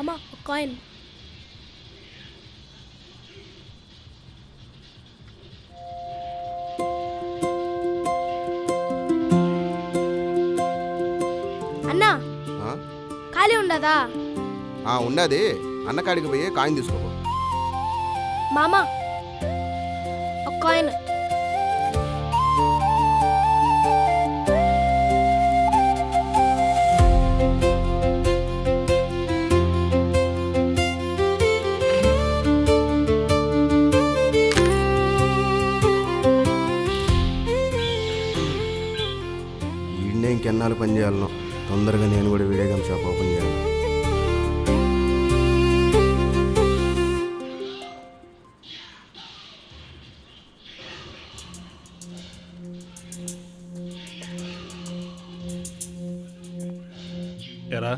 మామ ఒక కాయిన్. అన్నా ఆ? ఖాళీ ఉండదా? ఉన్నది. అన్నకాడికి పోయి కాయిన్ తీసుకో. మామ ఒక కాయిన్. ఈడనే ఇంకెన్నాళ్ళు పని చేయాలను. తొందరగా నేను కూడా వీడియో గేమ్ షాప్ ఓపెన్ చేయాలి. ఎరా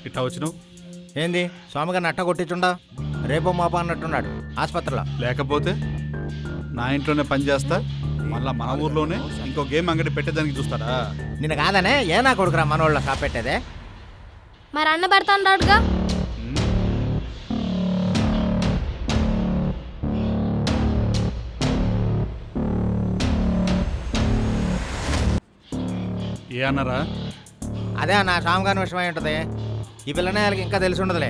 ఇట్టా వచ్చినావు? ఏంది స్వామిగారిని అట్ట కొట్టించుండా? రేపో మాప అన్నట్టున్నాడు ఆసుపత్రిలో. లేకపోతే నా ఇంట్లోనే పని చేస్తా, మళ్ళా మన ఊర్లోనే ఇంకో గేమ్ అంగడి పెట్టేదానికి చూస్తారా? నిన్న కాదనే ఏ నా కొడుకురా మనోళ్ళ షాప్ పెట్టేదే. మరి అన్న పెడతాడాడుగా. ఏ అన్నారా? అదే నా స్వామిగారి విషయం అయి ఉంటుంది. ఈ పిల్లనే వాళ్ళకి ఇంకా తెలిసి ఉండదులే.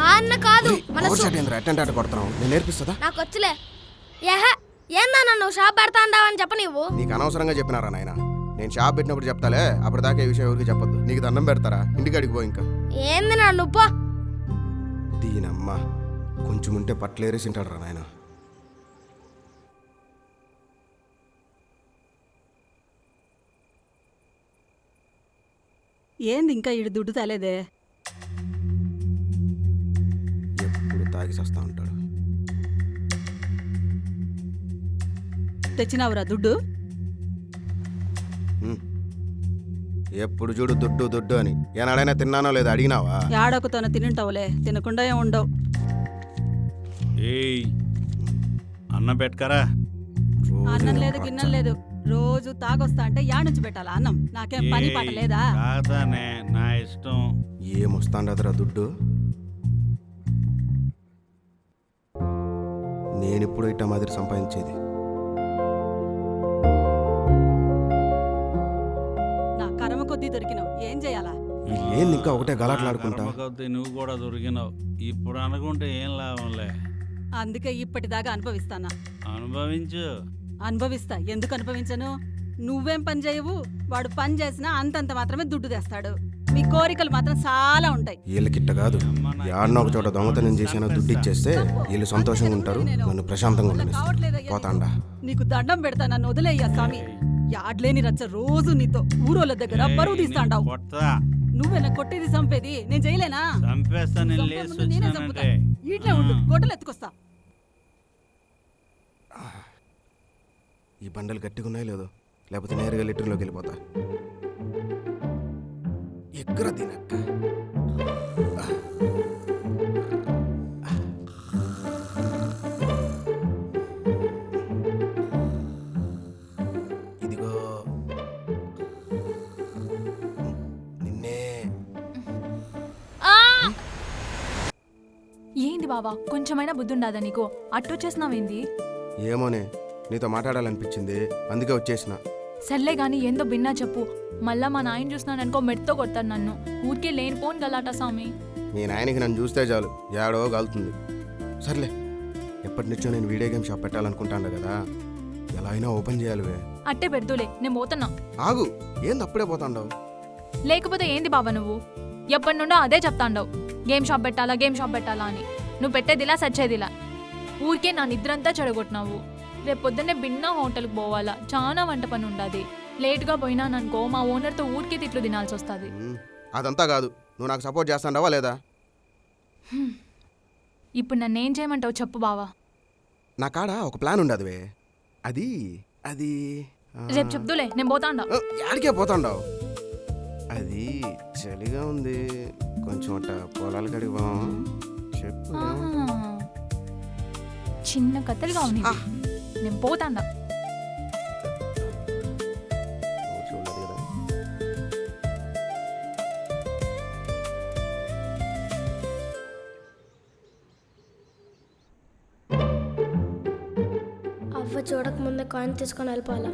ఆ అన్న కాదు మన అటెంట్ కొడతాను. నేను నేర్పిస్తుందా? నాకు వచ్చలే. ఏహ ఏందన్నా నువ్వు షాప్ పెడతాండావని చెప్ప నీవు. నీకు అనవసరంగా చెప్పినారా నాయన? నేను షాప్ పెట్టినప్పుడు చెప్తాలే, అప్పటిదాకా ఈ విషయం ఎవరికి చెప్పొద్దు. నీకు దండం పెడతారా? ఇంటికి అడిగిపో. ఇంకా ఏంది నా నువ్వు దీనమ్మ కొంచెం ఉంటే పట్లేరేసి తింటాడు రా నాయన. ఏంది ఇంకా ఇడు దుడ్డు తలేదే? ఎప్పుడు తాగి సస్తా ఉంటాడు. తెచ్చినావురా దుడ్డు? ఎప్పుడు చూడు దుడ్డు దుడ్డు అని. ఏనాడైనా తిన్నానో లేదా అడిగినావా? ఏడొకతోన తినుంటావులే, తినకుండా ఏం ఉండవు. ఏయ్ అన్నం పెట్టుకరా. అన్నం లేదు గిన్నెం లేదు. రోజు తాగొస్తా అంటే యాడ్ పెట్టాలా అన్నం? నాకేం పని పాట లేదా? కాదనే నా ఇష్టం. ఏమొస్తాండదురా దుడ్డు? నేనిప్పుడు ఇట్ట మాదిరి సంపాదించేది. నా కర్మ కొద్దీ దొరికినావు, ఏం చేయాలా? ఏంది ఇంకా ఒకటే గలాట్లాడుకుంటా? నువ్వు కూడా దొరికినావు. ఇప్పుడు అనుకుంటే ఏం లాభంలే. అందుకే ఇప్పటిదాకా అనుభవిస్తానా? అనుభవించు. అనుభవిస్తా. ఎందుకు అనుభవించను? నువ్వేం పని చేయవు, వాడు పని చేసినా అంతంత మాత్రమే దుడ్డు తెస్తాడు. మీ కోరికలు మాత్రం చాలా ఉంటాయి. వీళ్ళకిట్ట కాదు, యాడనో ఒక చోట దొంగతనం చేసినా దుడ్డు ఇచ్చేస్తే వీళ్ళు సంతోషంగా ఉంటారు, నన్ను ప్రశాంతంగా ఉండనిస్తారు. పోతాండా? నీకు దండం పెడతా, నన్ను వదిలేయ్యా స్వామి. యాడ్లేని రచ్చ రోజు నీతో ఊరోళ్ళ దగ్గర బరువు తీస్తాండావు. నువ్వేనా కొట్టేది చంపేది? నేను చేయలేనా? నేనే చంపుతా. ఇట్లే ఉండు, గొడ్డలు ఎత్తుకొస్తా. ఈ బండలు గట్టిగా ఉన్నాయో లేదో, లేకపోతే నేరుగా లిటర్లోకి వెళ్ళిపోతా. ఎక్కర తినక్క. ఇదిగో నిన్నే. ఏంది బావా, కొంచెమైనా బుద్ధి ఉండదా నీకు? అట్టు చేసినావేంది? ఏమోనే, నీతో మాట్లాడాలనిపించింది, అందుకే వచ్చేసిన. సర్లే గాని ఏందో బిన్నా చెప్పు. మళ్ళా మా నాయన చూస్తున్నాననుకో మెడతో కొడతాను నన్ను. ఊరికే లేని పోను గలాట స్వామి. మీ నాయనకి నన్ను చూస్తే చాలు ఏడో గాలుతుంది. సర్లే, ఎప్పటి నుంచో నేను వీడియో గేమ్ షాప్ పెట్టాలనుకుంటాను కదా, ఎలా అయినా ఓపెన్ చేయాలివే. అట్టే పెడుతులే, నేను పోతున్నా. ఆగు, ఏంది అప్పుడే పోతాండావు? లేకపోతే ఏంది బావా నువ్వు? ఎప్పటి నుండో అదే చెప్తాండవు, గేమ్ షాప్ పెట్టాలా గేమ్ షాప్ పెట్టాలా అని. నువ్వు పెట్టేదిలా సచ్చేదిలా. ఊరికే నా నిద్రంతా చెడగొట్టినావు. రేపు పొద్దున్నే బిన్నా హోటల్కి పోవాలా, చాలా వంట పని ఉండదు. లేట్గా పోయినాననుకో మా ఓనర్తో ఊరికే తిట్లు తినాల్సి వస్తుంది. అదంతా కాదు, నువ్వు నాకు సపోర్ట్ చేస్తాండావా లేదా? ఇప్పుడు నన్ను ఏం చేయమంటావు చెప్పు బావా. నా కాడ ఒక ప్లాన్ ఉండదువే. అది అది రేపు చెప్దులే, నేను పోతాండా. యాడికే పోతాండావు? అది చలిగా ఉంది, కొంచెం అట్ట పొలాల కాడికి పోదామా? చెప్పు. చిన్న కథలుగా ఉంది, నేను పోతాండా. చూడలేదు కదా. చూడకముందే కాయిన్ తీసుకొని వెళ్ళిపోవాలా